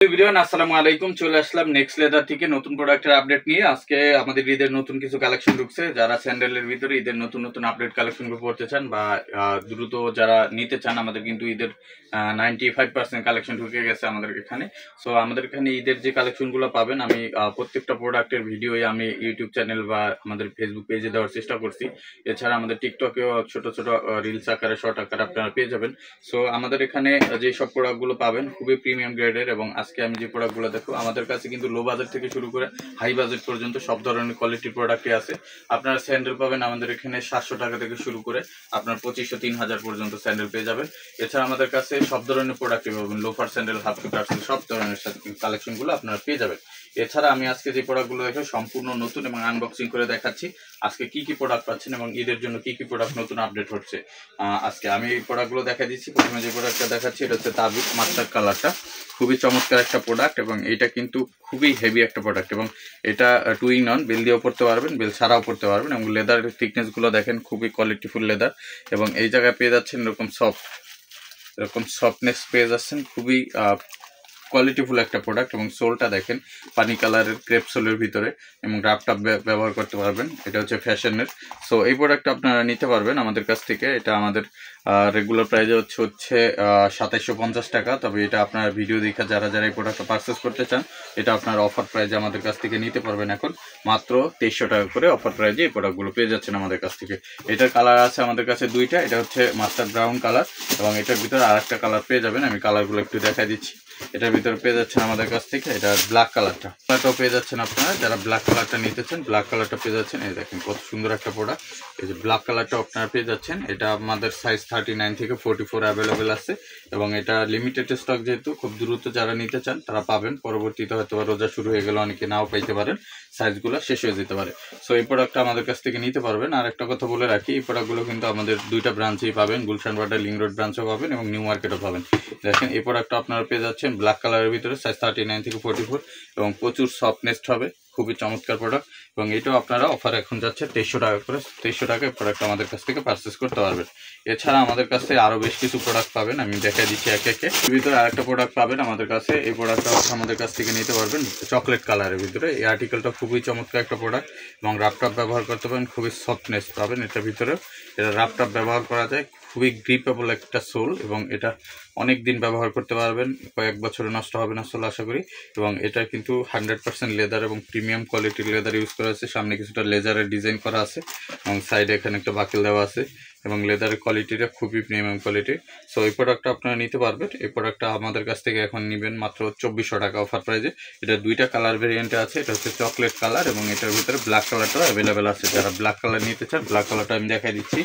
Everyone আসসালামু আলাইকুম। চলে আসলাম নেক্সট লেদার থেকে নতুন প্রোডাক্টের আপডেট নিয়ে। আজকে আমাদের ঈদের নতুন কিছু কালেকশন ঢুকছে। যারা স্যান্ডেলের ভিতরে ঈদের নতুন নতুন আপডেট কালেকশনগুলো পড়তে চান বা দ্রুত যারা নিতে চান, আমাদের কিন্তু ঈদের 95% কালেকশন ঢুকে গেছে আমাদের এখানে। সো আমাদের এখানে ঈদের যে কালেকশনগুলো পাবেন, আমি প্রত্যেকটা প্রোডাক্টের ভিডিওই আমি ইউটিউব চ্যানেল বা আমাদের ফেসবুক পেজে দেওয়ার চেষ্টা করছি। এছাড়া আমাদের টিকটকেও ছোট ছোট রিলস আকারে, শর্ট আকারে আপনারা পেয়ে যাবেন। সো আমাদের এখানে যে সব প্রোডাক্টগুলো পাবেন খুবই প্রিমিয়াম গ্রেডের, এবং আজকে আমি যে প্রোডাক্টগুলো দেখো, আমাদের কাছে কিন্তু লো বাজেট থেকে শুরু করে হাই বাজেট পর্যন্ত সব ধরনের কোয়ালিটির প্রোডাক্টই আছে। আপনারা স্যান্ডেল পাবেন আমাদের এখানে 700 টাকা থেকে শুরু করে আপনার 2500-3000 পর্যন্ত স্যান্ডেল পেয়ে যাবেন। এছাড়া আমাদের কাছে সব ধরনের প্রোডাক্টই পাবেন, লোফার স্যান্ডেল, হাফ টু টার্সেল, সব ধরনের কালেকশনগুলো আপনারা পেয়ে যাবেন। এছাড়া আমি আজকে যে প্রোডাক্টগুলো দেখে সম্পূর্ণ নতুন এবং আনবক্সিং করে দেখাচ্ছি আজকে কি কি প্রোডাক্ট পাচ্ছেন এবং ঈদের জন্য কি কি প্রোডাক্ট নতুন আপডেট হচ্ছে। আজকে আমি এই প্রোডাক্টগুলো দেখা দিচ্ছি। প্রথমে যে প্রোডাক্টটা দেখাচ্ছি এটা হচ্ছে তাবিজ মাস্টার কালারটা, খুবই চমৎকার একটা প্রোডাক্ট এবং এটা কিন্তু খুবই হেভি একটা প্রোডাক্ট, এবং এটা 2 in 1, বেল দিয়েও পড়তে পারবেন, বেল ছাড়াও পড়তে পারবেন, এবং লেদার থিকনেসগুলো দেখেন খুবই কোয়ালিটিফুল লেদার, এবং এই জায়গায় পেয়ে যাচ্ছেন এরকম সফটনেস পেয়ে যাচ্ছেন, খুবই কোয়ালিটিফুল একটা প্রোডাক্ট। এবং সোলটা দেখেন পানি কালারের ক্রেপ সোলের ভিতরে, এবং রাফটাপ ব্যবহার করতে পারবেন। এটা হচ্ছে ফ্যাশনের। সো এই প্রোডাক্টটা আপনারা নিতে পারবেন আমাদের কাছ থেকে। এটা আমাদের রেগুলার প্রাইস হচ্ছে 2750 টাকা। তবে এটা আপনার ভিডিও দেখে যারা যারা এই প্রোডাক্টটা পারচেস করতে চান, এটা আপনার অফার প্রাইজে আমাদের কাছ থেকে নিতে পারবেন। এখন মাত্র 2300 টাকা করে অফার প্রাইজে এই প্রোডাক্টগুলো পেয়ে যাচ্ছেন আমাদের কাছ থেকে। এটার কালার আছে আমাদের কাছে দুইটা, এটা হচ্ছে মাস্টার ব্রাউন কালার, এবং এটার ভিতরে আর একটা কালার পেয়ে যাবেন। আমি কালারগুলো একটু দেখাই দিচ্ছি। এটার ভিতরে পেয়ে যাচ্ছেন আমাদের কাছ থেকে এটা ব্ল্যাক কালারটাও পেয়ে যাচ্ছেন। আপনারা যারা ব্ল্যাক কালারটা নিতে চান, ব্ল্যাক কালারটা পেয়ে যাচ্ছেন। এই দেখেন কত সুন্দর একটা প্রোডাক্ট। এই যে ব্ল্যাক কালারটা আপনারা পেয়ে যাচ্ছেন। এটা আমাদের সাইজ 39 থেকে 44 অ্যাভেলেবেল আছে, এবং এটা লিমিটেড স্টক, যেহেতু খুব দ্রুত যারা নিতে চান তারা পাবেন। পরবর্তীতে হয়তো রোজা শুরু হয়ে গেলে অনেকে নাও পাইতে পারেন, সাইজগুলো শেষ হয়ে যেতে পারে। সো এই প্রোডাক্টটা আমাদের কাছ থেকে নিতে পারবেন। আর একটা কথা বলে রাখি, এই প্রোডাক্টগুলো কিন্তু আমাদের দুইটা ব্রাঞ্চেই পাবেন, গুলশান বাড্ডা লিং রোড ব্রাঞ্চও পাবেন এবং নিউ মার্কেটও পাবেন। দেখেন এই প্রোডাক্টটা আপনারা পেয়ে যাচ্ছেন ব্ল্যাক কালারের ভিতরে, সাইজ 39 থেকে 44, এবং প্রচুর সফটনেস হবে, খুবই চমৎকার প্রোডাক্ট। এবং এটাও আপনারা অফার এখন যাচ্ছে 2300 টাকা করে। 2300 টাকায় প্রোডাক্ট আমাদের কাছ থেকে পারচেস করতে পারবেন। এছাড়া আমাদের কাছে আরও বেশ কিছু প্রোডাক্ট পাবেন, আমি দেখাই দিচ্ছি একে একে। এর ভিতরে আরেকটা প্রোডাক্ট পাবেন আমাদের কাছে। এই প্রোডাক্টটা আমাদের কাছ থেকে নিতে পারবেন চকলেট কালারের ভিতরে। এই আর্টিকেলটা খুবই চমৎকার একটা প্রোডাক্ট, এবং রাফটাপ ব্যবহার করতে পারেন, খুবই সফটনেস পাবেন এটার ভিতরে। এটা রাফটাপ ব্যবহার করা যায়, খুবই গ্রিপেবল একটা সোল, এবং এটা অনেক দিন ব্যবহার করতে পারবেন, কয়েক বছরে নষ্ট হবে না সোল আশা করি। এবং এটা কিন্তু 100% লেদার এবং প্রিমিয়াম কোয়ালিটির লেদার ইউজ করা আছে। সামনে কিছুটা লেজারের ডিজাইন করা আছে, এবং সাইডে এখানে একটা বাকেল দেওয়া আছে, এবং লেদারের কোয়ালিটিটা খুবই প্রিমিয়াম কোয়ালিটির। সো এই প্রোডাক্টটা আপনারা নিতে পারবেন। এই প্রোডাক্টটা আমাদের কাছ থেকে এখন নেবেন মাত্র 2400 টাকা অফার প্রাইজে। এটা দুইটা কালার ভেরিয়েন্টে আছে, এটা হচ্ছে চকলেট কালার, এবং এটার ভিতরে ব্ল্যাক কালারটাও অ্যাভেলেবেল আছে। যারা ব্ল্যাক কালার নিতে চান, ব্ল্যাক কালারটা আমি দেখাই দিচ্ছি।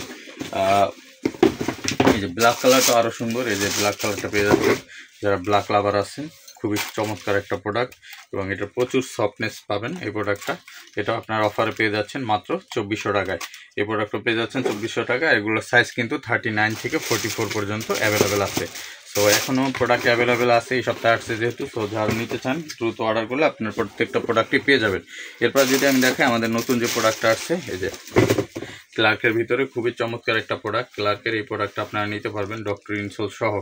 এই যে ব্ল্যাক কালারটা আরও সুন্দর, এই যে ব্ল্যাক কালারটা পেয়ে যাচ্ছেন। যারা ব্ল্যাক লাভার আছেন, খুবই চমৎকার একটা প্রোডাক্ট, এবং এটা প্রচুর সফটনেস পাবেন এই প্রোডাক্টটা। এটা আপনার অফারে পেয়ে যাচ্ছেন মাত্র 2400 টাকায়। এই প্রোডাক্টটা পেয়ে যাচ্ছেন 2400 টাকা। এগুলোর সাইজ কিন্তু 39 থেকে 44 পর্যন্ত অ্যাভেলেবেল আছে। সো এখনও প্রোডাক্ট অ্যাভেলেবেল আছে, এই সপ্তাহে আসছে যেহেতু। সো যারা নিতে চান দ্রুত অর্ডার করলে আপনার প্রত্যেকটা প্রোডাক্টই পেয়ে যাবেন। এরপর যদি আমি দেখাই আমাদের নতুন যে প্রোডাক্টটা আসছে, এই যে ক্লার্কের ভিতরে খুবই চমৎকার একটা প্রোডাক্ট। ক্লার্কের এই প্রোডাক্টটা আপনারা নিতে পারবেন ডক্টর ইনসোল সহ,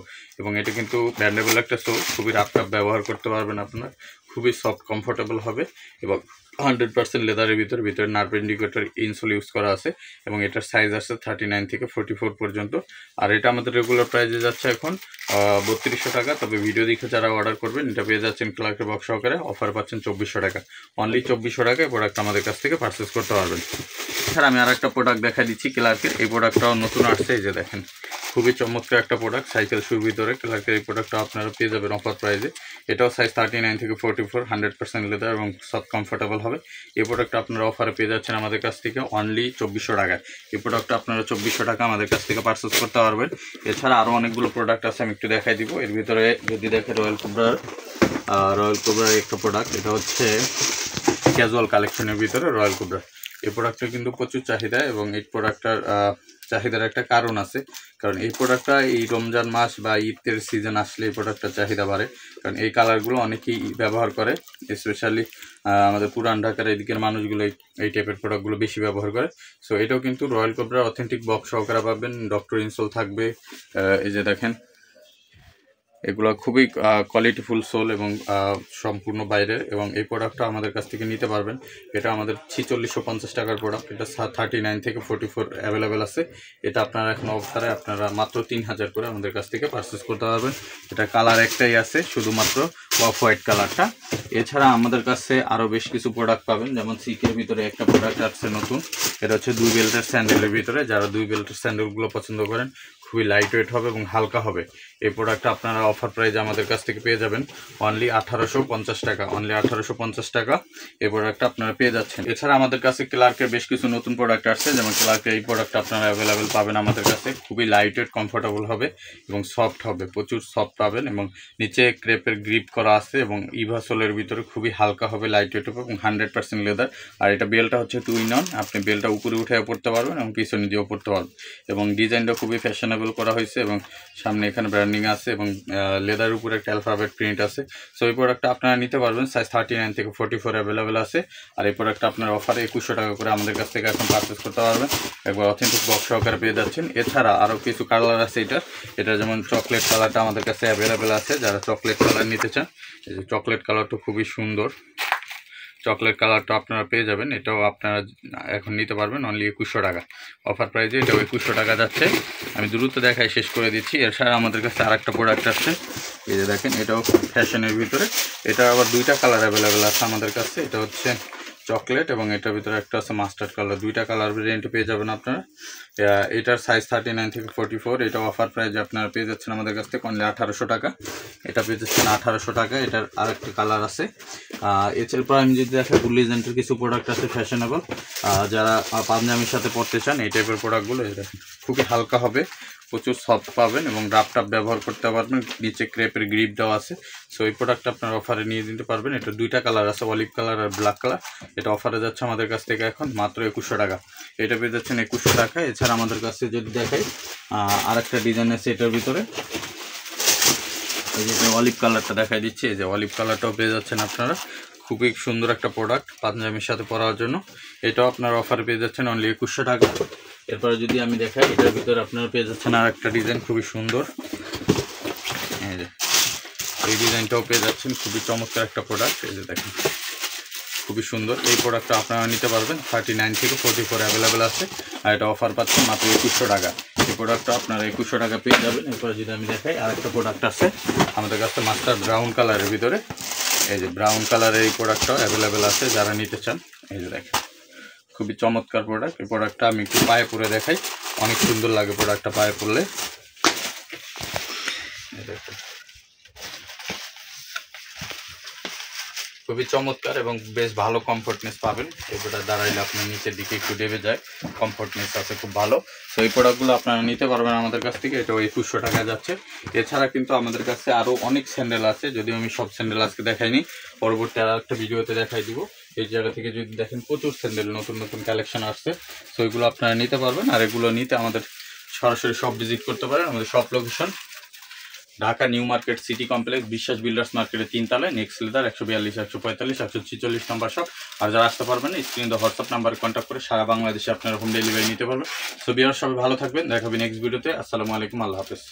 এবং এটা কিন্তু ব্যান্ডেবল একটা সোল, খুবই রাফটাপ ব্যবহার করতে পারবেন আপনার, খুবই সফট কমফোর্টেবল হবে, এবং 100% লেদারের ভিতরে নার্ভ ইন্ডিকেটর ইনসোল ইউজ করা আছে, এবং এটার সাইজ আছে 39 থেকে 44 পর্যন্ত। আর এটা আমাদের রেগুলার প্রাইসে যাচ্ছে এখন 3200 টাকা। তবে ভিডিও দেখে যারা অর্ডার করবেন এটা পেয়ে যাচ্ছেন ক্লার্কের বক্স সহকারে, অফার পাচ্ছেন 2400 টাকা। অনলি 2400 টাকায় প্রোডাক্ট আমাদের কাছ থেকে পারচেস করতে পারবেন। স্যার আমি আর একটা প্রোডাক্ট দেখা দিচ্ছি ক্লার্কের। এই প্রোডাক্টটাও নতুন আসছে, এই যে দেখেন খুবই চমৎকার একটা প্রোডাক্ট, সাইকেল শুর ভিতরে। ক্লার্কের এই প্রোডাক্টটা আপনারা পেয়ে যাবেন অফার প্রাইসে। এটাও সাইজ 39 থেকে 44, 100% লেদার এবং সফট কমফোর্টেবল হবে। এই প্রোডাক্টটা আপনারা অফারে পেয়ে যাচ্ছেন আমাদের কাছ থেকে অনলি 2400 টাকায়। এই প্রোডাক্টটা আপনারা 2400 টাকা আমাদের কাছ থেকে পারচেস করতে পারবেন। এছাড়া আরও অনেকগুলো প্রোডাক্ট আছে, আমি একটু দেখাই দিব। এর ভিতরে যদি দেখে রয়্যাল কোবরার একটা প্রোডাক্ট, এটা হচ্ছে ক্যাজুয়াল কালেকশনের ভিতরে রয়্যাল কোবরা। এই প্রোডাক্টটা কিন্তু প্রচুর চাহিদা, এবং এই প্রোডাক্টটার চাহিদার একটা কারণ আছে, কারণ এই প্রোডাক্টটা এই রমজান মাস বা ঈদের সিজন আসলে এই প্রোডাক্টটার চাহিদা বাড়ে, কারণ এই কালারগুলো অনেকেই ব্যবহার করে, স্পেশালি আমাদের পুরান ঢাকার এদিকের মানুষগুলো এই টাইপের প্রোডাক্টগুলো বেশি ব্যবহার করে। সো এটাও কিন্তু রয়্যাল কোবরার অথেন্টিক বক্স সহকারে পাবেন, ডক্টর ইনসোল থাকবে। এই যে দেখেন এগুলো খুবই কোয়ালিটিফুল সোল এবং সম্পূর্ণ বাইরের, এবং এই প্রোডাক্টটা আমাদের কাছ থেকে নিতে পারবেন। এটা আমাদের 4650 টাকার প্রোডাক্ট। এটা 39 থেকে 44 অ্যাভেলেবেল আছে। এটা আপনারা এখন অফারে আপনারা মাত্র 3000 করে আমাদের কাছ থেকে পারচেস করতে পারবেন। এটা কালার একটাই আছে, শুধুমাত্র অফ হোয়াইট কালারটা। এছাড়া আমাদের কাছে আরও বেশ কিছু প্রোডাক্ট পাবেন, যেমন সিকের ভিতরে একটা প্রোডাক্ট আসছে নতুন। এটা হচ্ছে 2 বেল্টের স্যান্ডেলের ভিতরে। যারা 2 বেল্টের স্যান্ডেলগুলো পছন্দ করেন, খুবই লাইট ওয়েট হবে এবং হালকা হবে। এই প্রোডাক্টটা আপনারা অফার প্রাইজে আমাদের কাছ থেকে পেয়ে যাবেন অনলি 1850 টাকা। অনলি 1850 টাকা এই প্রোডাক্টটা আপনারা পেয়ে যাচ্ছেন। এছাড়া আমাদের কাছে ক্লার্কের বেশ কিছু নতুন প্রোডাক্ট আসছে, যেমন ক্লার্কের এই প্রোডাক্টটা আপনারা অ্যাভেলেবেল পাবেন আমাদের কাছে। খুবই লাইট ওয়েট, কমফোর্টেবল হবে এবং সফট হবে, প্রচুর সফট পাবেন, এবং নিচে ক্রেপের গ্রিপ করা আছে এবং ইভাসোলের ভিতরে খুবই হালকা হবে, লাইট ওয়েট হবে এবং 100% লেদার। আর এটা বেলটা হচ্ছে 2 in 1। আপনি বেলটা উপরে উঠে পড়তে পারবেন এবং পিছনে দিয়েও পড়তে পারবেন, এবং ডিজাইনটা খুবই ফ্যাশনেবল করা হয়েছে এবং সামনে এখানে ব্র্যান্ডিং আছে এবং লেদার উপরে একটা অ্যালফাবেট প্রিন্ট আছে। সো এই প্রোডাক্টটা আপনারা নিতে পারবেন। সাইজ 39 থেকে 44 অ্যাভেলেবেল আছে। আর এই প্রোডাক্টটা আপনার অফারে 2100 টাকা করে আমাদের কাছ থেকে এখন পারচেস করতে পারবেন। একবার অথেন্টিক বক্স সহকারে পেয়ে যাচ্ছেন। এছাড়া আরও কিছু কালার আছে এটা যেমন চকলেট কালারটা আমাদের কাছে অ্যাভেলেবেল আছে। যারা চকলেট কালার নিতে চান, এই যে চকলেট কালারটা খুবই সুন্দর। চকলেট কালারটা আপনারা পেয়ে যাবেন। এটাও আপনারা এখন নিতে পারবেন অনলি 2100 টাকা অফার প্রাইজে। এটাও 2100 টাকা যাচ্ছে। আমি দ্রুত দেখাই শেষ করে দিচ্ছি। এছাড়া আমাদের কাছে আরেকটা প্রোডাক্ট আছে, এই যে দেখেন, এটাও ফ্যাশনের ভিতরে। এটা আবার 2টা কালার অ্যাভেলেবেল আছে আমাদের কাছে। এটা হচ্ছে চকলেট এবং এটার ভিতরে একটা আছে মাস্টার্ড কালার। 2টা কালার ভেরিয়েন্ট পেয়ে যাবেন আপনারা। এটার সাইজ 39 থেকে 44। এটা অফার প্রাইজে আপনারা পেয়ে যাচ্ছেন আমাদের কাছ থেকে অনলি 1800 টাকা। এটা পেয়ে যাচ্ছেন 1800 টাকা। এটার আরেকটা কালার আছে। এছাড়া আমি যদি দেখা বুলিজেন্টের কিছু প্রোডাক্ট আছে ফ্যাশনেবল, যারা পাঞ্জাবির সাথে পরতে চান এই টাইপের প্রোডাক্টগুলো, এটা খুবই হালকা হবে, প্রচুর সফট পাবেন এবং রাফটাপ ব্যবহার করতে পারবেন। নিচে ক্রেপের গ্রিপ দেওয়া আছে। সো এই প্রোডাক্টটা আপনার অফারে নিয়ে দিতে পারবেন। এটা 2টা কালার আছে, অলিভ কালার আর ব্ল্যাক কালার। এটা অফারে যাচ্ছে আমাদের কাছ থেকে এখন মাত্র 2100 টাকা। এটা পেয়ে যাচ্ছেন 2100 টাকা। এছাড়া আমাদের কাছে যদি দেখাই আরেকটা ডিজাইন আছে এটার ভিতরে, এই যে অলিভ কালারটা দেখাই দিচ্ছি। এই যে অলিভ কালারটাও পেয়ে যাচ্ছেন আপনারা। খুবই সুন্দর একটা প্রোডাক্ট পাঞ্জাবির সাথে পরার জন্য। এটাও আপনার অফারে পেয়ে যাচ্ছেন অনলি 2100 টাকা। এরপরে যদি আমি দেখাই, এটার ভিতরে আপনারা পেয়ে যাচ্ছেন আর একটা ডিজাইন খুবই সুন্দর। এই যে এই ডিজাইনটাও পেয়ে যাচ্ছেন, খুবই চমৎকার একটা প্রোডাক্ট। এই যে দেখেন, খুবই সুন্দর। এই প্রোডাক্টটা আপনারা নিতে পারবেন 39 থেকে 44 অ্যাভেলেবেল আছে। আর এটা অফার পাচ্ছেন মাত্র 2100 টাকা। এই প্রোডাক্টটা আপনারা 2100 টাকা পেয়ে যাবেন। এরপরে যদি আমি দেখাই, আরেকটা প্রোডাক্ট আছে আমাদের কাছে মাস্টার ব্রাউন কালারের ভিতরে। এই যে ব্রাউন কালারের এই প্রোডাক্টটাও অ্যাভেলেবেল আছে যারা নিতে চান। এই যে দেখেন, খুবই চমৎকার প্রোডাক্ট। এই প্রোডাক্টটা আমি একটু পায়ে পরে দেখাই, অনেক সুন্দর লাগে প্রোডাক্টটা পায়ে পরলে। খুবই চমৎকার এবং বেশ ভালো কমফোর্টনেস পাবেন। এই প্রোডাক্ট দাঁড়াইলে আপনার নিচের দিকে একটু ডেবে যায়, কমফোর্টনেস আছে খুব ভালো। তো এই প্রোডাক্টগুলো আপনারা নিতে পারবেন আমাদের কাছ থেকে। এটা 2100 টাকা যাচ্ছে। এছাড়া কিন্তু আমাদের কাছে আরও অনেক স্যান্ডেল আছে, যদিও আমি সব স্যান্ডেল আজকে দেখাইনি, পরবর্তী আর একটা ভিডিওতে দেখাই দিব। এই জায়গা থেকে যদি দেখেন, প্রচুর স্যান্ডেল নতুন নতুন কালেকশন আসছে। তো এগুলো আপনারা নিতে পারবেন। আর এগুলো নিতে আমাদের সরাসরি শপ ভিজিট করতে পারেন। আমাদের shop location Dhaka new market city complex, বিশ্বাস বিল্ডার্স মার্কেটের 3 তলায়, নেক্সট লেদার, 142, 145, 146 নম্বর শপ। আর যারা আসতে পারবেন না, স্ক্রিনে হোয়াটসঅ্যাপ নাম্বারে কন্ট্যাক্ট করে সারা বাংলাদেশে আপনারা হোম ডেলিভারি নিতে পারবেন। সো ভিউয়ার্স, সবাই ভালো থাকবেন। দেখা হবে নেক্সট ভিডিওতে। আসসালামু আলাইকুম, আল্লাহ হাফেজ।